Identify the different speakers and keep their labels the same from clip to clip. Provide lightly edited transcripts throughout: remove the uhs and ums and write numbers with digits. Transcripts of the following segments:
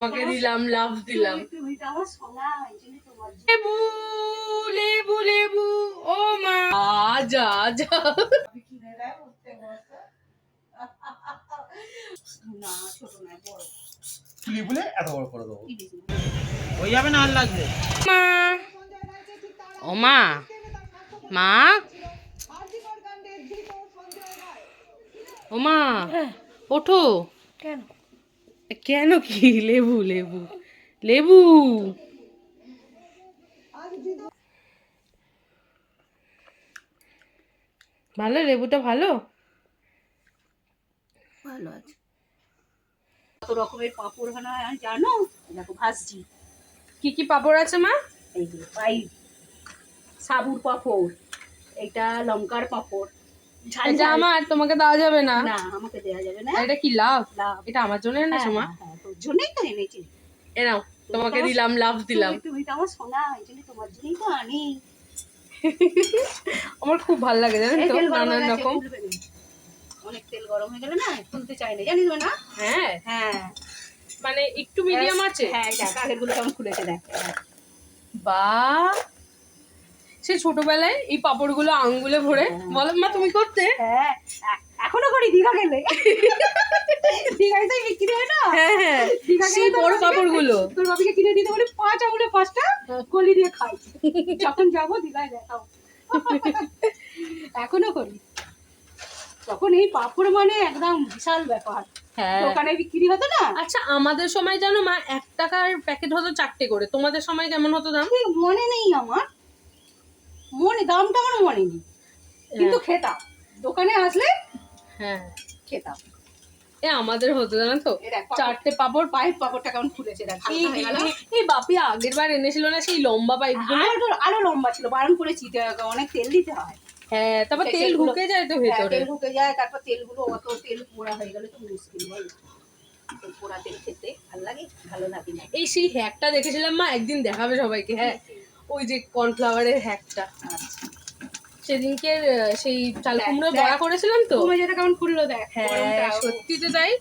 Speaker 1: তোমাকে দিলাম, লাভ দিলাম। লেবু লেবু লেবু, ও মা যা যা। মা, ও মা, মা, ও মা, ওঠো। কেন? কেন কি? লেবু লেবু লেবু। ভালো, লেবুটা ভালো।
Speaker 2: ভালো আছে। কত রকমের পাঁপড় বানায় জানো? দেখো ভাজছি।
Speaker 1: কি কি পাপড় আছে মা?
Speaker 2: এই যে সাবুর পাঁপড়, এটা লঙ্কার পাঁপড়।
Speaker 1: এটা আমার, তোমাকে দেওয়া যাবে না।
Speaker 2: না, আমাকে দেওয়া যাবে না।
Speaker 1: এটা কি লাভ?
Speaker 2: লাভ।
Speaker 1: এটা আমার জন্য এনেছো মা?
Speaker 2: হ্যাঁ, তোর জন্যই তো এনেছি।
Speaker 1: এ নাও, তোমাকে দিলাম, লাভ দিলাম।
Speaker 2: তুমি তো আমার সোনা, এই জন্য তোমার জন্যই তো আনি।
Speaker 1: আমার খুব ভালো লাগে জানেন তো, নানান রকম।
Speaker 2: অনেক তেল গরম হয়ে গেলে না খুলতে চাই না, জানিস না?
Speaker 1: হ্যাঁ
Speaker 2: হ্যাঁ,
Speaker 1: মানে একটু মিডিয়াম আছে।
Speaker 2: হ্যাঁ, দেখ আগের গুলো কেমন খুলেছে দেখ।
Speaker 1: বাহ, সেই ছোটবেলায় এই পাপড়গুলো আঙ্গুলে ভরে বলো মা তুমি করতে?
Speaker 2: হ্যাঁ, এখনো করি। দীঘা গেলে দীঘায় তাই বিক্রি হয় না?
Speaker 1: হ্যাঁ হ্যাঁ, সেই বড় পাপড়গুলো
Speaker 2: তোর বাপিকে কিনে দিতে বলি 5 আঙুলে 5টা কলি দিয়ে খাই। যখন যাবো দীঘায় দেখাও। এখনো করি। তখন এই পাপড় মানে একদম বিশাল ব্যাপার।
Speaker 1: হ্যাঁ,
Speaker 2: দোকানে বিক্রি হতো না।
Speaker 1: আচ্ছা আমাদের সময় জানো মা 1 টাকার প্যাকেট হতো 4টে করে। তোমাদের সময় কেমন হতো দাম?
Speaker 2: ঠিক মনে নেই আমার, দামটা আমার মনে নেই, কিন্তু খেতাম দোকানে আসলে।
Speaker 1: হ্যাঁ
Speaker 2: খেতাম।
Speaker 1: এ আমাদের হতো জানো তো, 4টে পাপড়।
Speaker 2: পাইপ পাপড়টা কেমন ফুলেছে দেখ।
Speaker 1: এই বাপি আগের বার এনেছিল না সেই লম্বা পাইপ গুলো?
Speaker 2: আরো লম্বা ছিল, বারণ করেছি, অনেক তেল দিতে হয়।
Speaker 1: হ্যাঁ, তারপর তেল ঢুকে যায় তো ভেতরে।
Speaker 2: তেল ঢুকে যায়, তারপর তেলগুলো অত তেল পোড়া হয়ে গেলে তো মুশকিল। বল, পোড়া তেল খেতে ভালো লাগে? ভালো লাগে না।
Speaker 1: এই সেই হ্যাকটা দেখেছিলাম মা, একদিন দেখাবে সবাইকে। হ্যাঁ, ওই যে কর্নফ্লাওয়ারের হ্যাকটা। সেদিনকে সেই চাল কুমড়ো বড়া করেছিলাম তো।
Speaker 2: তুমি যেটা কেমন খুললো দেখ।
Speaker 1: হ্যাঁ সত্যি তো তাই।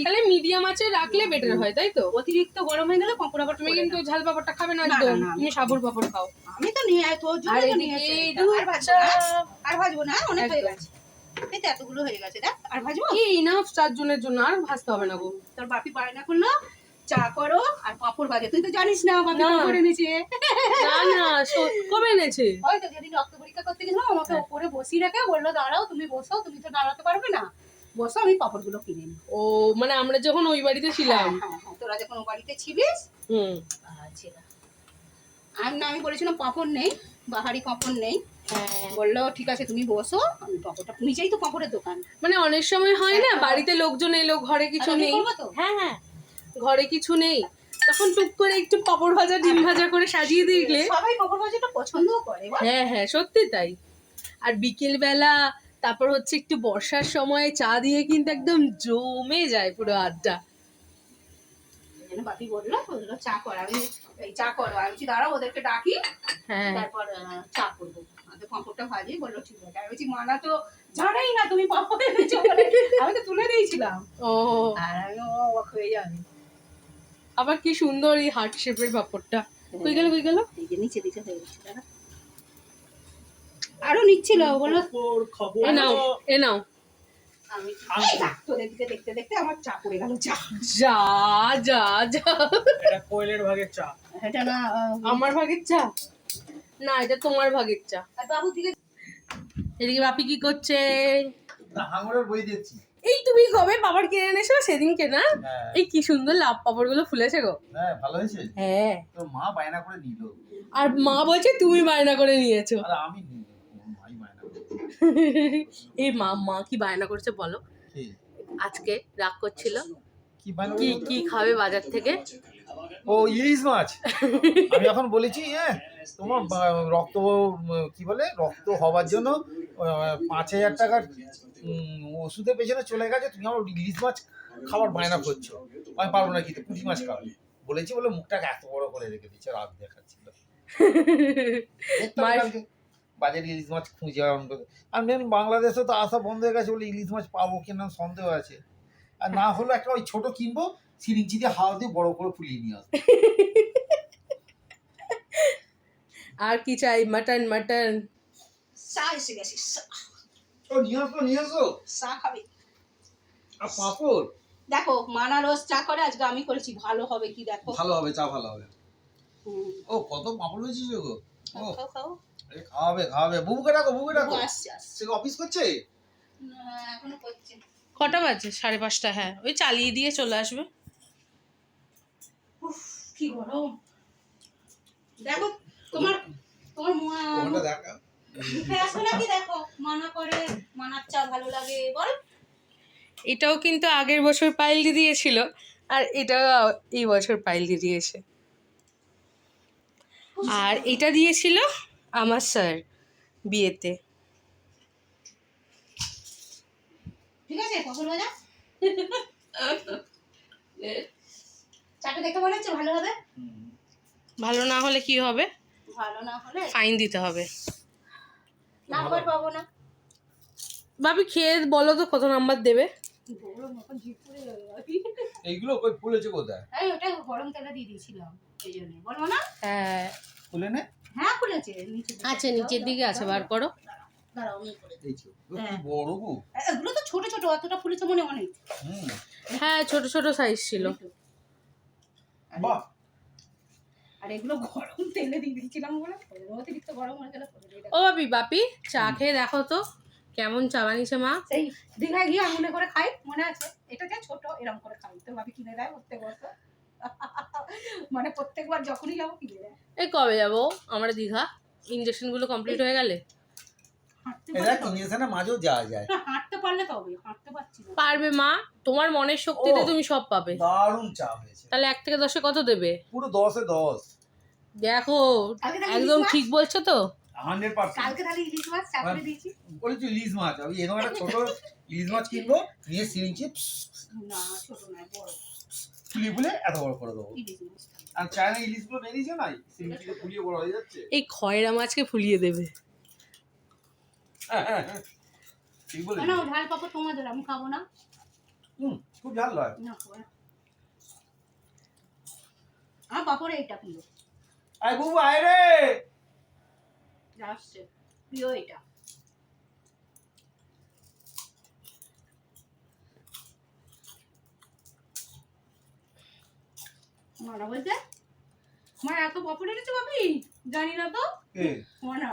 Speaker 1: তাহলে মিডিয়াম আছে রাখলে বেটার হয়, তাই তো?
Speaker 2: অতিরিক্ত গরম হয়ে গেলে পাঁপড় আবার।
Speaker 1: তুমি কিন্তু ঝাল পাপড়টা খাবে না একদম, তুমি সাবুর পাপড় খাও।
Speaker 2: আমি তো নিয়ে আয়, তোর জন্য তো নিয়ে আসি। আর ভাজবো না, অনেক হয়ে গেছে। এই তো এতগুলো হয়ে গেছে দেখ। আর ভাজবো?
Speaker 1: এই ইনাফ 4 জনের জন্য, আর ভাজতে হবে না গো।
Speaker 2: তোর বাপি বায়না করলো চা করো আর পাঁপড় ভাজে। তুই তো জানিস না বাপি পাঁপড় এনেছে।
Speaker 1: না না, কবে এনেছে?
Speaker 2: ওই তো যেদিন রক্ত পরীক্ষা করতে গেছিলাম আমাকে উপরে বসিয়ে রেখে বললো দাঁড়াও, তুমি বসো, তুমি তো দাঁড়াতে পারবে না, বসো, আমি পাঁপড়গুলো কিনে নিই।
Speaker 1: ও মানে আমরা যখন ওই বাড়িতে ছিলাম।
Speaker 2: হ্যাঁ, তোরা যখন ওই বাড়িতে ছিলিস। আচ্ছা, আর না আমি বলেছিলাম পাঁপড় নেই, বাহারি পাঁপড় নেই। বললো ঠিক আছে তুমি বসো, আমি পাঁপড়টা, নিজেই তো পাঁপড়ের দোকান।
Speaker 1: মানে অনেক সময় হয় না বাড়িতে লোকজন এলো, ঘরে কিছু নেই।
Speaker 2: হ্যাঁ হ্যাঁ,
Speaker 1: ঘরে কিছু নেই, তখন টুক করে একটু পাঁপড় ভাজা, ডিম ভাজা করে সাজিয়ে দিলে
Speaker 2: সবাই পাঁপড় ভাজাটা পছন্দও করে।
Speaker 1: হ্যাঁ হ্যাঁ, সত্যি তাই। আর বিকেল বেলা তারপর হচ্ছে একটু বর্ষার সময় চা দিয়ে কিন্তু একদম জমে যায় পুরো আড্ডা।
Speaker 2: বাপি বললো চা কর, আমি এই চা করো, আমি দাঁড়াও ওদেরকে ডাকি, তারপর চা করবো, পাঁপড়টা ভাজি। বললো ঠিক আছে। আমি বলছি মানা তো জানাই না তুমি পাঁপড় এনেছো বলে, আমি তো তুলে দিয়েছিলাম।
Speaker 1: ও,
Speaker 2: আর আমি অবাক হয়ে যাবে।
Speaker 1: আবার কি সুন্দর এই হার্ট শেপের পাঁপড়টা। কই গেল কই গেল?
Speaker 2: এই যে নিচে দিকে হয়ে গেছে, আরো নিচ্ছিল। বললো
Speaker 1: এ নাও এ নাও।
Speaker 2: আমি তোদের দিকে দেখতে দেখতে আমার চা পড়ে গেল। চা
Speaker 1: যা যা যা।
Speaker 3: এটা কোয়েলের ভাগের চা।
Speaker 2: এটা না
Speaker 1: আমার ভাগের চা না, এটা তোমার ভাগের চা।
Speaker 2: আর বাবু দিকে
Speaker 1: এদিকে বাপি কি করছে?
Speaker 3: না, হাঙরের বই দিচ্ছি।
Speaker 1: এই তুমি কবে পাপড় কিনে এনেছো সেদিনকে না? এই কি সুন্দর লাভ পাপড় গুলো ফুলেছে গো।
Speaker 3: হ্যাঁ, ভালো হয়েছে।
Speaker 1: হ্যাঁ,
Speaker 3: তোর মা বায়না করে নিল।
Speaker 1: আর মা বলছে তুমি বায়না করে নিয়েছো।
Speaker 3: আরে আমি নিই, মাই বায়না করে।
Speaker 1: এই মা কি বায়না করছে বলো?
Speaker 3: কি
Speaker 1: আজকে রাগ করছিল
Speaker 3: কি বায়না?
Speaker 1: কি খাবে বাজার থেকে?
Speaker 3: ও ইলিশ মাছ। আমি এখন বলেছি তোমার রক্ত কি বলে, রক্ত হওয়ার জন্য 5,000 টাকার ওষুধের পেছনে চলে গেছে, তুমি আমার ইলিশ মাছ খাবার বায়না করছো। আমি পারবো না, কিন্তু পুঁটি মাছ খাবে বলেছি বলে মুখটাকে এত বড় করে রেখে দিচ্ছে, রাগ দেখাচ্ছিল। বাজারে ইলিশ মাছ খুঁজে আর মেন বাংলাদেশে তো আসা বন্ধ হয়ে গেছে বলে ইলিশ মাছ পাবো কিনা সন্দেহ আছে। আর না হলো একটা ওই ছোট কিনবো, সিরিঞ্চি দিয়ে হাওয়া দিয়ে বড় করে ফুলিয়ে নিয়ে আসবো।
Speaker 1: আর কি চাই? Mutton mutton.
Speaker 2: চা এসে গেছে,
Speaker 3: ও নিয়ে আসো।
Speaker 2: চা খাবে?
Speaker 3: আর পাঁপড়।
Speaker 2: দেখো মানা রোজ চা করে, আজকে আমি করেছি, ভালো হবে কি দেখো।
Speaker 3: ভালো হবে, চা ভালো হবে।
Speaker 2: হুম,
Speaker 3: ও কত পাঁপড় হয়েছিস গো। ও
Speaker 2: খাও খাও।
Speaker 3: আরে খাওয়াবে। বুবুকে ডাকো।
Speaker 2: আসছে আসছে।
Speaker 3: সে অফিস করছে?
Speaker 2: না, এখনো করছে।
Speaker 1: কটা বাজে? 5:30। হ্যাঁ, ওই চালিয়ে দিয়ে চলে আসবে।
Speaker 2: উফ, কি গরম। দেখো তোমার
Speaker 3: ওটা দেখা।
Speaker 2: মুখে আসো নাকি দেখো, মানা করে, মানার চা ভালো লাগে বল।
Speaker 1: এটাও কিন্তু আগের বছর পাইল দিয়েছিল, আর এটাও এই বছর পাইল দিয়েছে। আর এটা দিয়েছিল আমার স্যার বিয়েতে।
Speaker 2: ঠিক আছে, পছন্দ হয়ে যা। চাটা দেখে মনে হচ্ছে ভালো হবে।
Speaker 1: ভালো না হলে কি হবে?
Speaker 2: ভালো না হলে
Speaker 1: ফাইন দিতে হবে।
Speaker 2: নাম্বার পাবো না।
Speaker 1: ভাবি খেয়ে বলো তো কত নাম্বার দেবে?
Speaker 2: গরম এখন জিভ পুড়ে যাবে।
Speaker 3: এইগুলো কই ফুলেছে কোথায়?
Speaker 2: এই ওটা গরম তেলে দিয়ে দিয়েছিলাম, এই জন্য বলবো না।
Speaker 1: হ্যাঁ
Speaker 3: ফুলে নে।
Speaker 2: হ্যাঁ খুলেছে, নিচে
Speaker 1: আছে, নিচের দিকে আছে, বার করো।
Speaker 2: দাঁড়াও আমি করে দিই।
Speaker 3: এই তো কি বড় গো।
Speaker 2: এগুলো তো ছোট ছোট, অতটা ফুলেছে মনে অনেক।
Speaker 3: হুম,
Speaker 1: হ্যাঁ, ছোট ছোট সাইজ ছিল।
Speaker 3: বাহ।
Speaker 2: আর এগুলো গরম তেলে দিয়ে দিয়েছিলাম বলে অতিরিক্ত গরম হয়ে গেলে করে দিই।
Speaker 1: ও বাপি চা খেয়ে দেখো তো কেমন চা বানিয়েছে মা।
Speaker 2: সেই দীঘায় গিয়ে আঙুলে করে খাই, মনে আছে? এটা যে ছোট এরকম করে খাই, তো ভাবি কিনে দেয় প্রত্যেক বছর। মানে প্রত্যেকবার যখনই যাবো কিনে দেয়।
Speaker 1: এই কবে যাবো আমরা দীঘা? ইঞ্জেকশনগুলো কমপ্লিট হয়ে গেলে?
Speaker 2: হাঁটতে
Speaker 3: এরা
Speaker 2: পারলে তবে।
Speaker 3: ইঞ্জেকশনে মাঝেও যাওয়া যায়।
Speaker 2: না, হাঁটতে পারলে তবে, হাঁটতে পারছি না।
Speaker 1: পারবে মা, তোমার মনের শক্তিতে
Speaker 3: ও।
Speaker 1: তুমি সব পাবে।
Speaker 3: দারুণ চা হয়েছে।
Speaker 1: তাহলে 1 থেকে 10-এ কত দেবে?
Speaker 3: পুরো 10-এ 10।
Speaker 1: দেখো
Speaker 2: কালকে তাহলে
Speaker 1: একদম
Speaker 2: ইলিশ মাছ?
Speaker 1: ঠিক বলছো তো?
Speaker 3: 100%।
Speaker 2: কালকে তাহলে ইলিশ মাছ চা করে দিয়েছি।
Speaker 3: বলেছি ইলিশ মাছ, আমি এরকম একটা ছোট ইলিশ মাছ কিনবো, নিয়ে সিরিঞ্চি
Speaker 2: না ছোট নয়, বড়
Speaker 3: ফুলে এত বড় করে দেবো।
Speaker 2: ইলিশ মাছ।
Speaker 3: আর চায়না ইলিশগুলো বেরিয়েছে না, সিরিঞ্চিতে ফুলিয়ে বড় হয়ে যাচ্ছে।
Speaker 1: এই খয়রা মাছকে ফুলিয়ে দেবে।
Speaker 3: হ্যাঁ, ঠিক বলে।
Speaker 2: না ঝাল পাপড় তোমাদের, আমি খাবো না।
Speaker 3: খুব ঝাল হয়।
Speaker 2: না খাবো না। আমার পাপড়ে এইটা প্রিয়,
Speaker 3: আয় বুবু আয় রে।
Speaker 2: যা আসছে প্রিয় এটা। মানা বলতে মা এত পাপড় এনেছো ভাবি, জানি না তো। মানা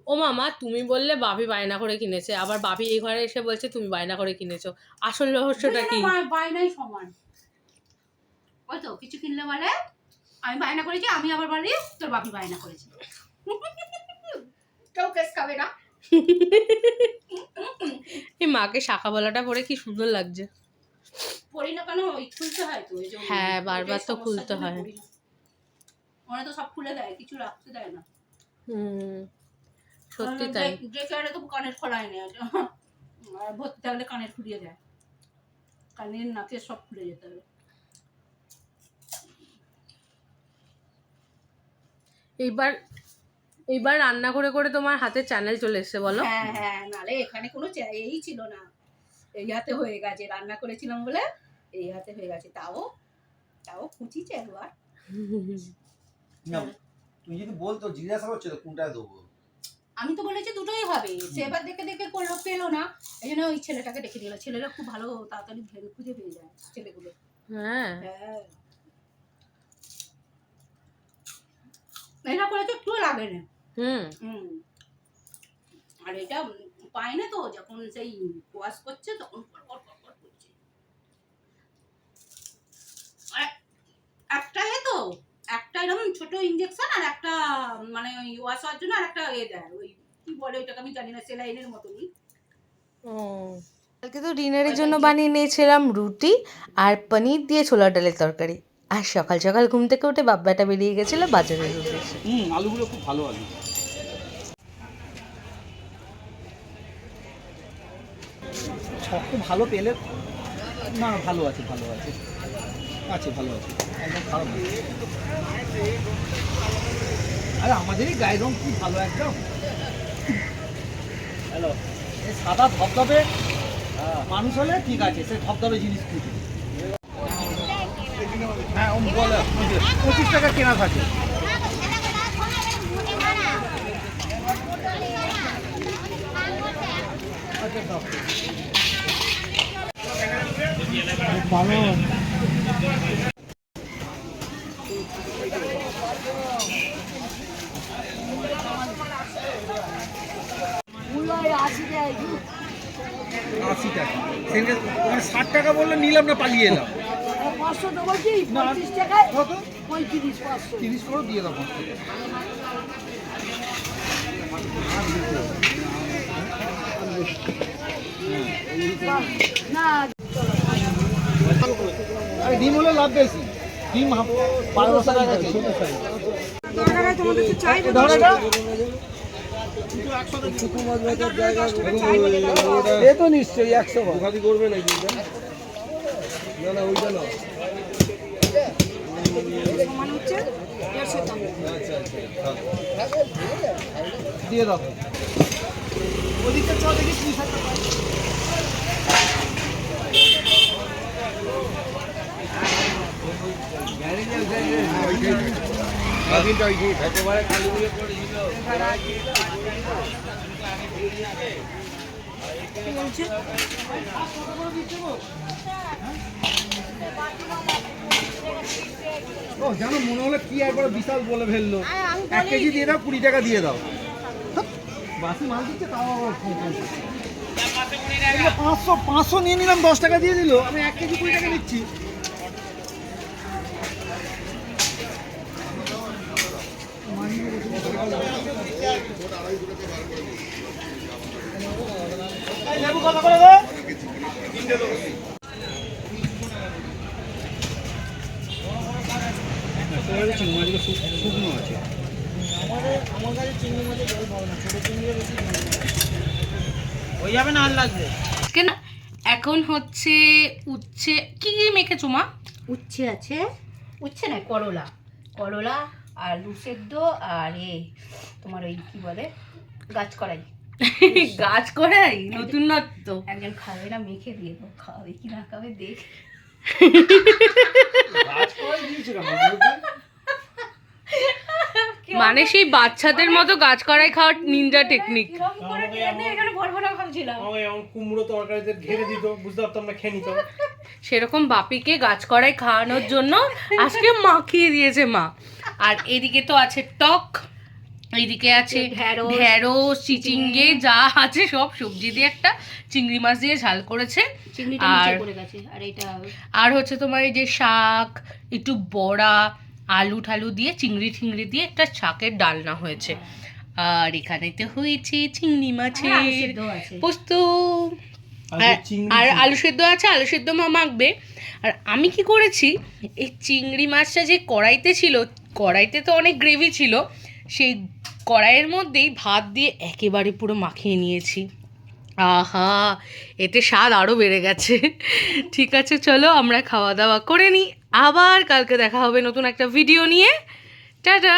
Speaker 1: ও মামা, তুমি বললে বাপি বায়না করে কিনেছে, আবার বাপি এই ঘরে এসে বলছে তুমি বায়না করে কিনেছো। আসল রহস্যটা কি?
Speaker 2: বায়নাই সমান। ওই তো কিছু কিনলে বলে আমি বায়না করেছি, আমি আবার বলি তোর বাপি বায়না করেছে। কেউ কেস খাবে না।
Speaker 1: এই মাকে শাখা বলাটা পরে কি সুন্দর লাগছে।
Speaker 2: পড়ি না কেন, ওই খুলতে হয় তো, এই জন্য।
Speaker 1: হ্যাঁ, বারবার তো খুলতে হয়।
Speaker 2: মনে তো সব খুলে দেয়, কিছু রাখতে দেয় না।
Speaker 1: সত্যি তাই।
Speaker 2: যে কেয়ারে তো কানের খোলায় নেই, আর ভর্তি থাকলে কানের খুলিয়ে দেয়, কানের নাকে সব খুলে যেতে হবে।
Speaker 1: এইবার রান্না করে করে তোমার হাতে চ্যানেল চলে এসেছে বলো।
Speaker 2: হ্যাঁ হ্যাঁ, নালে এখানে কোনো এই ছিল না, এই হাতে হয়ে গেছে, রান্না করেছিলাম বলে এই হাতে হয়ে গেছে। তাও খুঁচিছে একবার।
Speaker 3: না, তুমি যদি বলতো জিজ্ঞাসা করছো তো কোনটা দেবো,
Speaker 2: আমি তো বলেছি দুটোই হবে, সে এবার দেখে দেখে করলো, পেলো না, এই জন্য ওই ছেলেটাকে ডেকে দিল। ছেলেরা খুব ভালো তাড়াতাড়ি খুঁজে পেয়ে যায় ছেলেগুলো।
Speaker 1: হ্যাঁ,
Speaker 2: হ্যাঁ, এটা করে তো একটু লাগে না। আর এটা পায় না তো, যখন সেই ওয়াশ করছে তখন পর করছে। একটা তো একটা এরকম ছোট ইনজেকশন, আর একটা মানে ওই ওয়াশ হওয়ার জন্য, আর একটা দেয়, ওই কি বলে ওইটাকে আমি জানি না, সেলাইনের মতনই।
Speaker 4: কালকে তো ডিনারের জন্য বানিয়ে নিয়েছিলাম রুটি আর পনির দিয়ে ছোলার ডালের তরকারি। আর সকাল সকাল ঘুম থেকে উঠে বাব্বাটা বেরিয়ে গেছিল বাজারের উদ্দেশ্যে।
Speaker 3: আলুগুলো খুব ভালো আলু। শক্ত ভালো পেলে না, ভালো আছে ভালো আছে ভালো আছে, একদম খারাপ না। আরে আমাদেরই গায়ের রং কি ভালো একদম। হ্যালো, এই সাদা ধবধবে মানুষ হলে ঠিক আছে, সে ধবধবে জিনিস খুঁজে। হ্যাঁ বলে 25 টাকা কেনা থাকে। ভালো আশি টাকা সেখানে মানে 60 টাকা বললে নিলাম না, পালিয়ে এলাম।
Speaker 5: 500 দেবো কি?
Speaker 3: না
Speaker 5: 35 টাকায়
Speaker 3: কত
Speaker 5: 35 500
Speaker 3: 30 করে দিয়ে দাও।
Speaker 5: না
Speaker 3: আরে ডিম হলে লাভ বেশি, ডিম 1200 টাকা ছোট সাইজ।
Speaker 5: দরকার হয় তোমাদের তো চাই না।
Speaker 3: ধর এটা এ তো নিশ্চয়ই 100 ভাগি করবে নাকি? না না ওইটা না,
Speaker 5: সমান হচ্ছে 150 দাম।
Speaker 3: দিয়ে দাও। ওদিকটা চ দেখি কি সাথে ও জানো মনে হলো কি একবার বিশাল বলে ফেললো। 1 কেজি দিয়ে দাও, 20 টাকা দিয়ে দাও। বাসি মাল দিচ্ছে তাও আবার 500 নিয়ে নিলাম, 10 টাকা দিয়ে দিল। আমি 1 কেজি 20 টাকা নিচ্ছি। লেবু কত করে গো? শুকনো আছে আমার কাছে চিংড়ি মাছের জল পাবো না, ছোট চিংড়ি হয়ে যাবে না, আর লাগবে
Speaker 1: কেন এখন হচ্ছে উচ্ছে কি কি মেখেছো মা?
Speaker 2: উচ্ছে আছে, উচ্ছে না করলা, করলা আলু সেদ্ধ আর তোমার ওই কি বলে গাছ করাই।
Speaker 1: গাছ করাই নতুন নত্ব।
Speaker 2: একজন খাবে না, মেখে দিয়ে দেবো, খাবে কি না খাবে দেখ।
Speaker 1: মানে সেই বাচ্চাদের মতো গাছ করাই খাওয়ার নিনজা টেকনিক।
Speaker 2: এখানে বড় বড় খাচ্ছিলাম।
Speaker 3: কুমড়ো তরকারিতে ঘেরে দিত, বুঝতে পারতাম না, খেয়ে নিতাম।
Speaker 1: সেরকম বাপিকে গাছ করাই খাওয়ানোর জন্য আজকে মাখিয়ে দিয়েছে মা। আর এদিকে তো আছে টক, এইদিকে আছে ঢেঁড়স চিচিঙ্গে যা আছে সব সবজি দিয়ে একটা চিংড়ি মাছ দিয়ে ঝাল করেছে।
Speaker 2: চিংড়িটা
Speaker 1: আর
Speaker 2: নিচে পড়ে গেছে। আর এটা
Speaker 1: আর হচ্ছে তোমার এই যে শাক, একটু বড়া, আলু ঠালু দিয়ে চিংড়ি ঠিংড়ি দিয়ে একটা শাকের ডালনা হয়েছে। আর এখানেতে হয়েছে চিংড়ি মাছের
Speaker 2: আছে।
Speaker 1: পোস্ত আর আলু সেদ্ধ আছে, আলু সেদ্ধ মা মাখবে। আর আমি কি করেছি, এই চিংড়ি মাছটা যে কড়াইতে ছিল, কড়াইতে তো অনেক গ্রেভি ছিল, সেই কড়াইয়ের মধ্যেই ভাত দিয়ে একেবারে পুরো মাখিয়ে নিয়েছি। আহা, এতে স্বাদ আরও বেড়ে গেছে। ঠিক আছে, চলো আমরা খাওয়া দাওয়া করে নিই, আবার কালকে দেখা হবে নতুন একটা ভিডিও নিয়ে। টাটা।